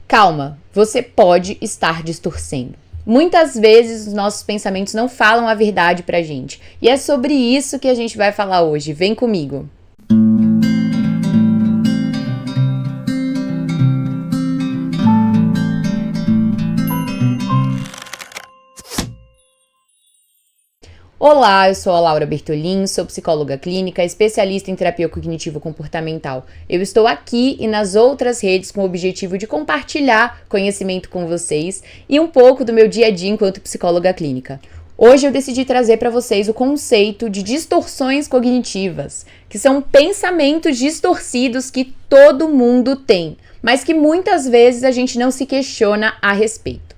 Calma, você pode estar distorcendo. Muitas vezes os nossos pensamentos não falam a verdade pra gente. E é sobre isso que a gente vai falar hoje. Vem comigo! Olá, eu sou a Laura Bertolin, sou psicóloga clínica, especialista em terapia cognitivo-comportamental. Eu estou aqui e nas outras redes com o objetivo de compartilhar conhecimento com vocês e um pouco do meu dia a dia enquanto psicóloga clínica. Hoje eu decidi trazer para vocês o conceito de distorções cognitivas, que são pensamentos distorcidos que todo mundo tem, mas que muitas vezes a gente não se questiona a respeito.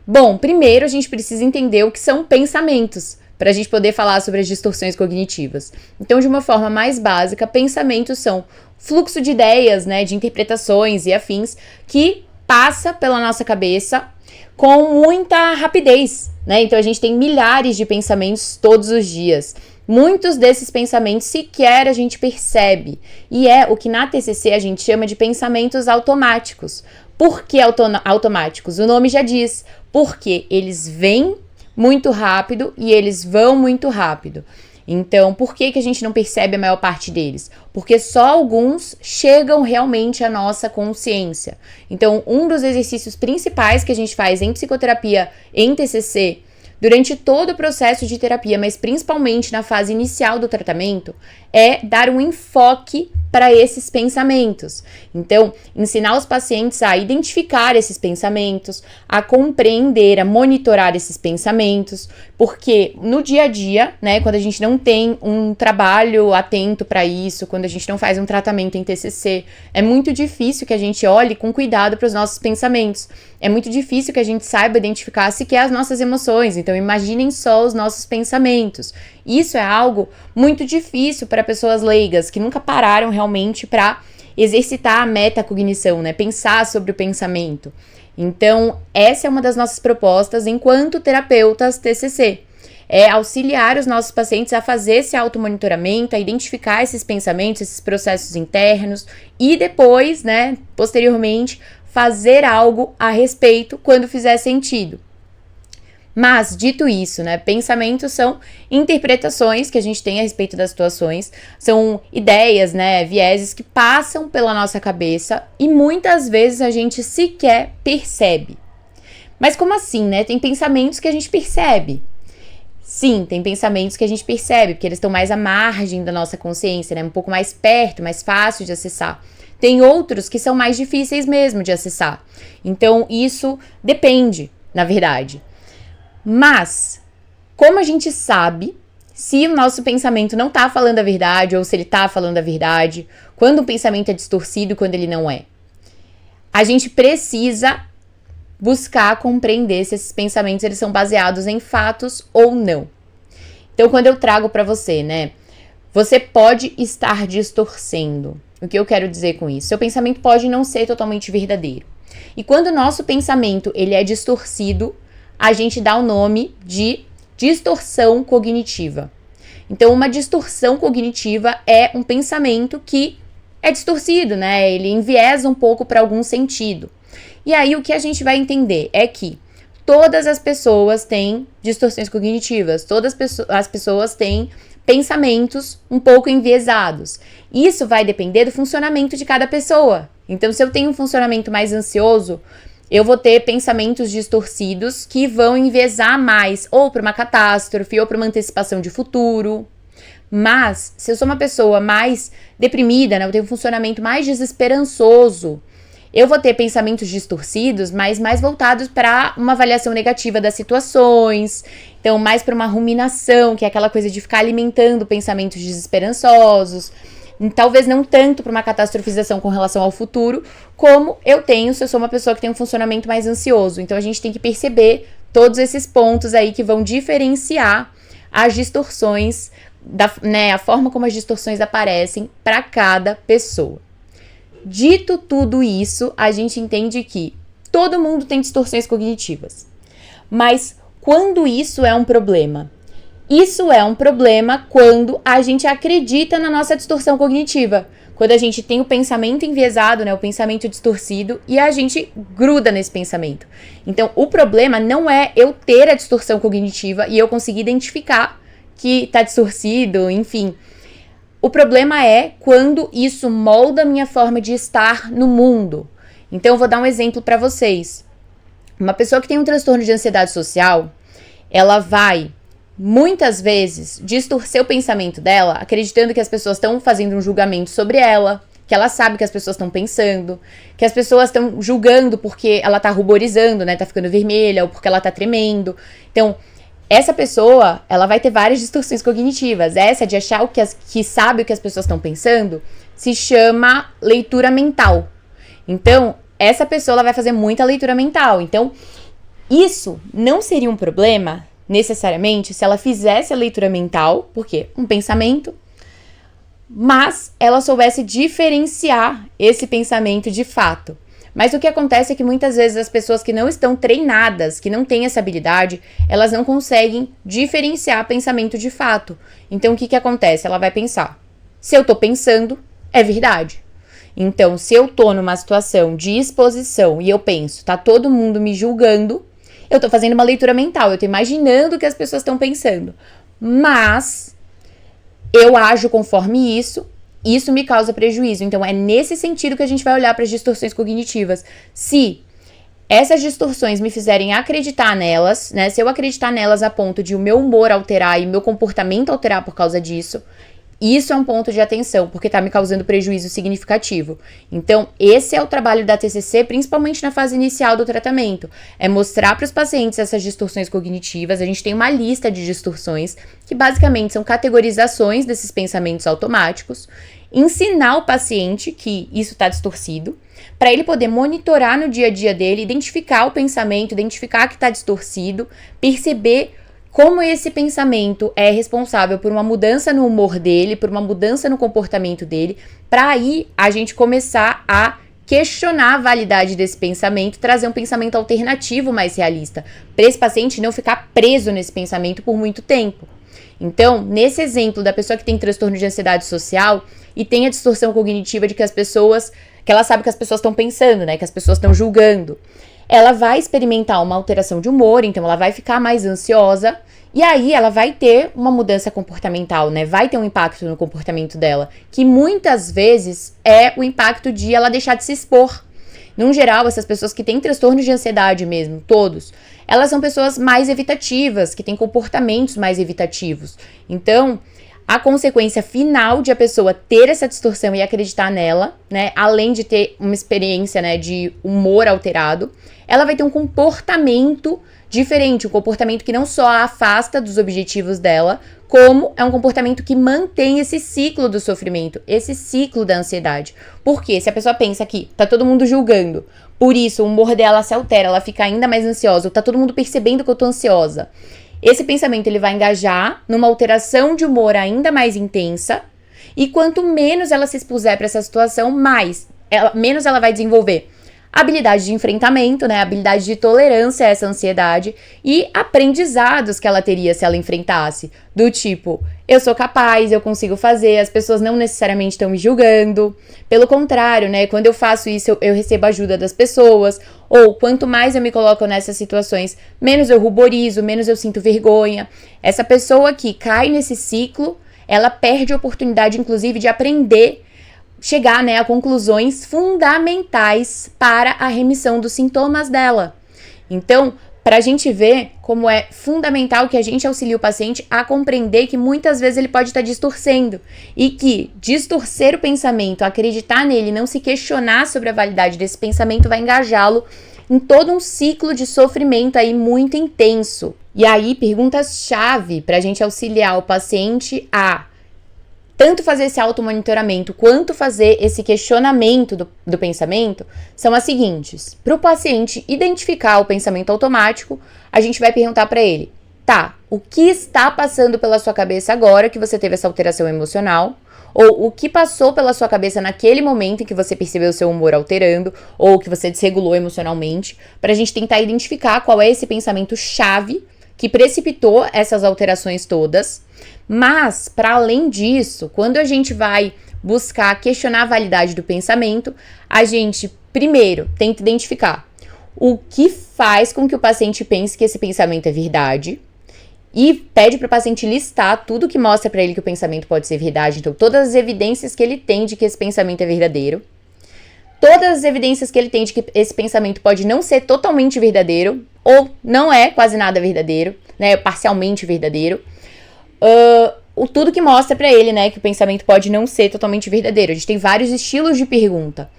Bom, primeiro a gente precisa entender o que são pensamentos, para a gente poder falar sobre as distorções cognitivas. Então, de uma forma mais básica, pensamentos são fluxo de ideias, de interpretações e afins que passa pela nossa cabeça com muita rapidez, Então, a gente tem milhares de pensamentos todos os dias. Muitos desses pensamentos sequer a gente percebe. E é o que na TCC a gente chama de pensamentos automáticos. Por que automáticos? O nome já diz. Porque eles vêm muito rápido e eles vão muito rápido. Então, por que a gente não percebe a maior parte deles? Porque só alguns chegam realmente à nossa consciência. Então, um dos exercícios principais que a gente faz em psicoterapia, em TCC, durante todo o processo de terapia, mas principalmente na fase inicial do tratamento, é dar um enfoque para esses pensamentos. Então, ensinar os pacientes a identificar esses pensamentos, a compreender, a monitorar esses pensamentos, porque no dia a dia, quando a gente não tem um trabalho atento para isso, quando a gente não faz um tratamento em TCC, é muito difícil que a gente olhe com cuidado para os nossos pensamentos. É muito difícil que a gente saiba identificar sequer as nossas emoções. Então, imaginem só os nossos pensamentos. Isso é algo muito difícil para pessoas leigas que nunca pararam realmente para exercitar a metacognição, pensar sobre o pensamento. Então, essa é uma das nossas propostas enquanto terapeutas TCC. É auxiliar os nossos pacientes a fazer esse automonitoramento, a identificar esses pensamentos, esses processos internos e depois, posteriormente, fazer algo a respeito quando fizer sentido. Mas, dito isso, pensamentos são interpretações que a gente tem a respeito das situações, são ideias, vieses que passam pela nossa cabeça e muitas vezes a gente sequer percebe. Mas como assim, Tem pensamentos que a gente percebe. Sim, tem pensamentos que a gente percebe, porque eles estão mais à margem da nossa consciência, um pouco mais perto, mais fácil de acessar. Tem outros que são mais difíceis mesmo de acessar. Então, isso depende, na verdade. Mas, como a gente sabe se o nosso pensamento não está falando a verdade ou se ele está falando a verdade, quando o pensamento é distorcido e quando ele não é? A gente precisa buscar compreender se esses pensamentos eles são baseados em fatos ou não. Então, quando eu trago para você, você pode estar distorcendo. O que eu quero dizer com isso? Seu pensamento pode não ser totalmente verdadeiro. E quando o nosso pensamento ele é distorcido, a gente dá o nome de distorção cognitiva. Então, uma distorção cognitiva é um pensamento que é distorcido, Ele enviesa um pouco para algum sentido. E aí, o que a gente vai entender é que todas as pessoas têm distorções cognitivas, todas as pessoas têm pensamentos um pouco enviesados. Isso vai depender do funcionamento de cada pessoa. Então, se eu tenho um funcionamento mais ansioso, eu vou ter pensamentos distorcidos que vão enviesar mais ou para uma catástrofe ou para uma antecipação de futuro. Mas, se eu sou uma pessoa mais deprimida, eu tenho um funcionamento mais desesperançoso, eu vou ter pensamentos distorcidos, mas mais voltados para uma avaliação negativa das situações, então mais para uma ruminação, que é aquela coisa de ficar alimentando pensamentos desesperançosos. Talvez não tanto para uma catastrofização com relação ao futuro, como eu tenho se eu sou uma pessoa que tem um funcionamento mais ansioso. Então, a gente tem que perceber todos esses pontos aí que vão diferenciar as distorções, a forma como as distorções aparecem para cada pessoa. Dito tudo isso, a gente entende que todo mundo tem distorções cognitivas. Mas quando isso é um problema? Isso é um problema quando a gente acredita na nossa distorção cognitiva. quando a gente tem o pensamento enviesado, né, o pensamento distorcido, e a gente gruda nesse pensamento. Então, o problema não é eu ter a distorção cognitiva e eu conseguir identificar que tá distorcido, enfim. O problema é quando isso molda a minha forma de estar no mundo. Então, eu vou dar um exemplo para vocês. Uma pessoa que tem um transtorno de ansiedade social, ela vai muitas vezes distorcer o pensamento dela, acreditando que as pessoas estão fazendo um julgamento sobre ela, que ela sabe que as pessoas estão pensando, que as pessoas estão julgando porque ela tá ruborizando, né, tá ficando vermelha, ou porque ela tá tremendo. Então, essa pessoa, ela vai ter várias distorções cognitivas. Essa de achar que sabe o que as pessoas estão pensando se chama leitura mental. Então, essa pessoa ela vai fazer muita leitura mental. Então, isso não seria um problema necessariamente se ela fizesse a leitura mental, porque um pensamento, mas ela soubesse diferenciar esse pensamento de fato. Mas o que acontece é que muitas vezes as pessoas que não estão treinadas, que não têm essa habilidade, elas não conseguem diferenciar pensamento de fato. Então o que acontece? Ela vai pensar, se eu tô pensando, é verdade. Então, se eu tô numa situação de exposição e eu penso, tá todo mundo me julgando, eu tô fazendo uma leitura mental, eu tô imaginando o que as pessoas estão pensando. Mas eu ajo conforme isso me causa prejuízo. Então, é nesse sentido que a gente vai olhar para as distorções cognitivas. Se essas distorções me fizerem acreditar nelas, né? Se eu acreditar nelas a ponto de o meu humor alterar e o meu comportamento alterar por causa disso, isso é um ponto de atenção, porque tá me causando prejuízo significativo. Então, esse é o trabalho da TCC, principalmente na fase inicial do tratamento. É mostrar para os pacientes essas distorções cognitivas. A gente tem uma lista de distorções, que basicamente são categorizações desses pensamentos automáticos. Ensinar o paciente que isso está distorcido, para ele poder monitorar no dia a dia dele, identificar o pensamento, identificar que está distorcido, perceber como esse pensamento é responsável por uma mudança no humor dele, por uma mudança no comportamento dele, para aí a gente começar a questionar a validade desse pensamento, trazer um pensamento alternativo mais realista, para esse paciente não ficar preso nesse pensamento por muito tempo. Então, nesse exemplo da pessoa que tem transtorno de ansiedade social e tem a distorção cognitiva de que ela sabe que as pessoas estão pensando, né, que as pessoas estão julgando, ela vai experimentar uma alteração de humor, então ela vai ficar mais ansiosa, e aí ela vai ter uma mudança comportamental, né? Vai ter um impacto no comportamento dela, que muitas vezes é o impacto de ela deixar de se expor. No geral, essas pessoas que têm transtornos de ansiedade mesmo, todos, elas são pessoas mais evitativas, que têm comportamentos mais evitativos. Então, a consequência final de a pessoa ter essa distorção e acreditar nela, né, além de ter uma experiência, né, de humor alterado, ela vai ter um comportamento diferente, um comportamento que não só a afasta dos objetivos dela, como é um comportamento que mantém esse ciclo do sofrimento, esse ciclo da ansiedade. Porque se a pessoa pensa que tá todo mundo julgando, por isso o humor dela se altera, ela fica ainda mais ansiosa, ou tá todo mundo percebendo que eu tô ansiosa, esse pensamento ele vai engajar numa alteração de humor ainda mais intensa, e quanto menos ela se expuser para essa situação, menos ela vai desenvolver habilidade de enfrentamento, né, habilidade de tolerância a essa ansiedade e aprendizados que ela teria se ela enfrentasse, do tipo, eu sou capaz, eu consigo fazer, as pessoas não necessariamente estão me julgando, pelo contrário, né, quando eu faço isso eu recebo ajuda das pessoas, ou quanto mais eu me coloco nessas situações, menos eu ruborizo, menos eu sinto vergonha. Essa pessoa que cai nesse ciclo, ela perde a oportunidade, inclusive, de aprender, chegar, né, a conclusões fundamentais para a remissão dos sintomas dela. Então, para a gente ver como é fundamental que a gente auxilie o paciente a compreender que muitas vezes ele pode estar distorcendo e que distorcer o pensamento, acreditar nele, não se questionar sobre a validade desse pensamento vai engajá-lo em todo um ciclo de sofrimento aí muito intenso. E aí, perguntas-chave para a gente auxiliar o paciente a tanto fazer esse automonitoramento quanto fazer esse questionamento do pensamento são as seguintes. Para o paciente identificar o pensamento automático, a gente vai perguntar para ele, tá, o que está passando pela sua cabeça agora que você teve essa alteração emocional? Ou o que passou pela sua cabeça naquele momento em que você percebeu o seu humor alterando, ou que você desregulou emocionalmente, para a gente tentar identificar qual é esse pensamento chave que precipitou essas alterações todas. Mas, para além disso, quando a gente vai buscar questionar a validade do pensamento, a gente, primeiro, tenta identificar o que faz com que o paciente pense que esse pensamento é verdade e pede para o paciente listar tudo que mostra para ele que o pensamento pode ser verdade. Então, todas as evidências que ele tem de que esse pensamento é verdadeiro, todas as evidências que ele tem de que esse pensamento pode não ser totalmente verdadeiro ou não é quase nada verdadeiro, né, parcialmente verdadeiro, tudo que mostra para ele, né, que o pensamento pode não ser totalmente verdadeiro. A gente tem vários estilos de pergunta.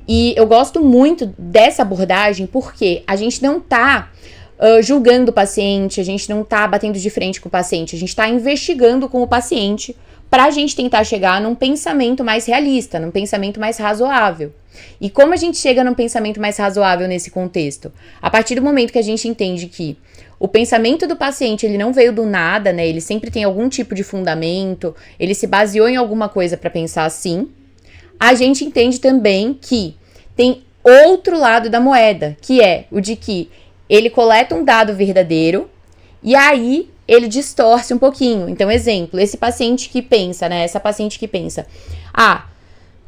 E eu gosto muito dessa abordagem porque a gente não tá julgando o paciente, a gente não tá batendo de frente com o paciente, a gente tá investigando com o paciente pra gente tentar chegar num pensamento mais realista, num pensamento mais razoável. E como a gente chega num pensamento mais razoável nesse contexto? A partir do momento que a gente entende que o pensamento do paciente, ele não veio do nada, né? Ele sempre tem algum tipo de fundamento, ele se baseou em alguma coisa pra pensar assim. A gente entende também que tem outro lado da moeda, que é o de que ele coleta um dado verdadeiro e aí ele distorce um pouquinho. Então, exemplo, esse paciente que pensa, né? Essa paciente que pensa,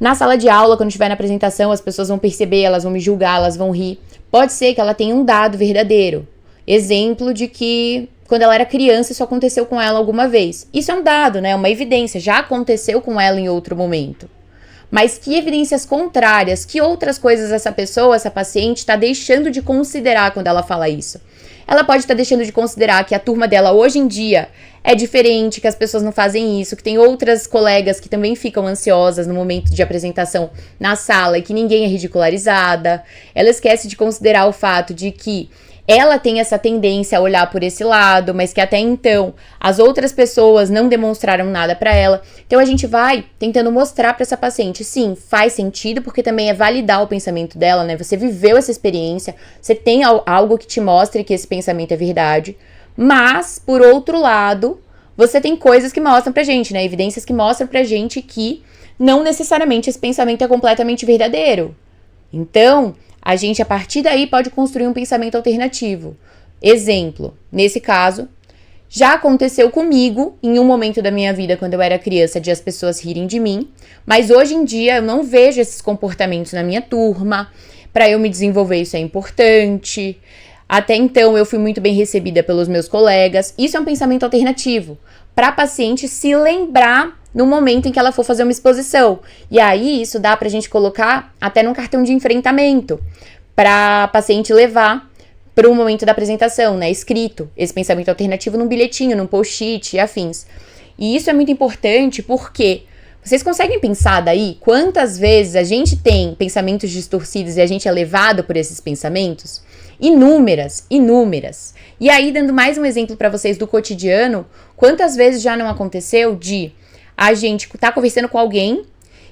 na sala de aula, quando estiver na apresentação, as pessoas vão perceber, elas vão me julgar, elas vão rir. Pode ser que ela tenha um dado verdadeiro. Exemplo de que quando ela era criança isso aconteceu com ela alguma vez. Isso é um dado, né? Uma evidência. Já aconteceu com ela em outro momento. Mas que evidências contrárias, que outras coisas essa pessoa, essa paciente, está deixando de considerar quando ela fala isso? Ela pode estar deixando de considerar que a turma dela hoje em dia é diferente, que as pessoas não fazem isso, que tem outras colegas que também ficam ansiosas no momento de apresentação na sala e que ninguém é ridicularizada. Ela esquece de considerar o fato de que ela tem essa tendência a olhar por esse lado, mas que até então as outras pessoas não demonstraram nada para ela. Então a gente vai tentando mostrar para essa paciente, sim, faz sentido, porque também é validar o pensamento dela, né? Você viveu essa experiência, você tem algo que te mostre que esse pensamento é verdade, mas, por outro lado, você tem coisas que mostram pra gente, né? Evidências que mostram pra gente que não necessariamente esse pensamento é completamente verdadeiro. Então, a gente, a partir daí, pode construir um pensamento alternativo. Exemplo, nesse caso, já aconteceu comigo em um momento da minha vida, quando eu era criança, de as pessoas rirem de mim, mas hoje em dia eu não vejo esses comportamentos na minha turma. Para eu me desenvolver, isso é importante. Até então, eu fui muito bem recebida pelos meus colegas. Isso é um pensamento alternativo, para a paciente se lembrar no momento em que ela for fazer uma exposição. E aí, isso dá pra gente colocar até num cartão de enfrentamento, pra paciente levar para o momento da apresentação, né? Escrito, esse pensamento alternativo num bilhetinho, num post-it e afins. E isso é muito importante porque vocês conseguem pensar daí quantas vezes a gente tem pensamentos distorcidos e a gente é levado por esses pensamentos? Inúmeras, inúmeras. E aí, dando mais um exemplo para vocês do cotidiano, quantas vezes já não aconteceu de a gente tá conversando com alguém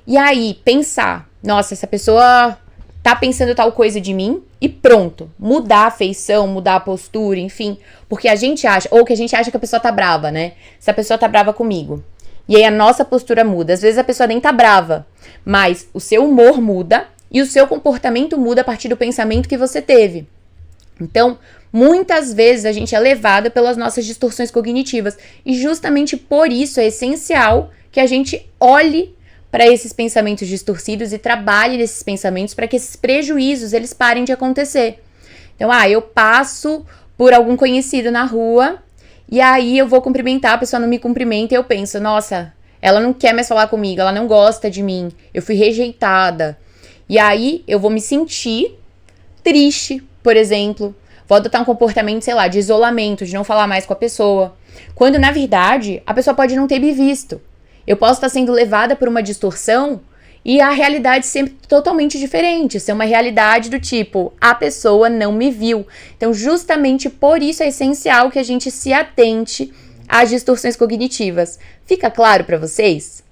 e aí pensar, nossa, essa pessoa tá pensando tal coisa de mim e pronto, mudar a feição, mudar a postura, enfim, porque a gente acha, ou que a gente acha que a pessoa tá brava, né? Se a pessoa tá brava comigo. E aí a nossa postura muda. Às vezes a pessoa nem tá brava, mas o seu humor muda e o seu comportamento muda a partir do pensamento que você teve. Então, muitas vezes a gente é levada pelas nossas distorções cognitivas e justamente por isso é essencial que a gente olhe para esses pensamentos distorcidos e trabalhe nesses pensamentos para que esses prejuízos eles parem de acontecer. Então, eu passo por algum conhecido na rua e aí eu vou cumprimentar, a pessoa não me cumprimenta e eu penso, nossa, ela não quer mais falar comigo, ela não gosta de mim, eu fui rejeitada. E aí eu vou me sentir triste, por exemplo, vou adotar um comportamento, sei lá, de isolamento, de não falar mais com a pessoa, quando na verdade a pessoa pode não ter me visto. Eu posso estar sendo levada por uma distorção e a realidade sempre totalmente diferente, ser uma realidade do tipo, a pessoa não me viu. Então, justamente por isso é essencial que a gente se atente às distorções cognitivas. Fica claro para vocês?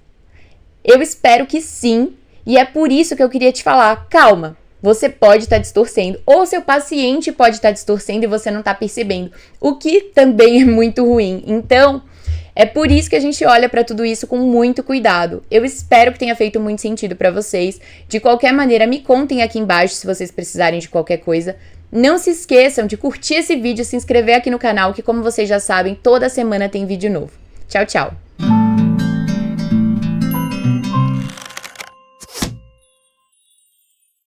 Eu espero que sim, e é por isso que eu queria te falar, calma. Você pode estar distorcendo, ou seu paciente pode estar distorcendo e você não está percebendo, o que também é muito ruim. Então, é por isso que a gente olha para tudo isso com muito cuidado. Eu espero que tenha feito muito sentido para vocês. De qualquer maneira, me contem aqui embaixo se vocês precisarem de qualquer coisa. Não se esqueçam de curtir esse vídeo e se inscrever aqui no canal, que como vocês já sabem, toda semana tem vídeo novo. Tchau, tchau!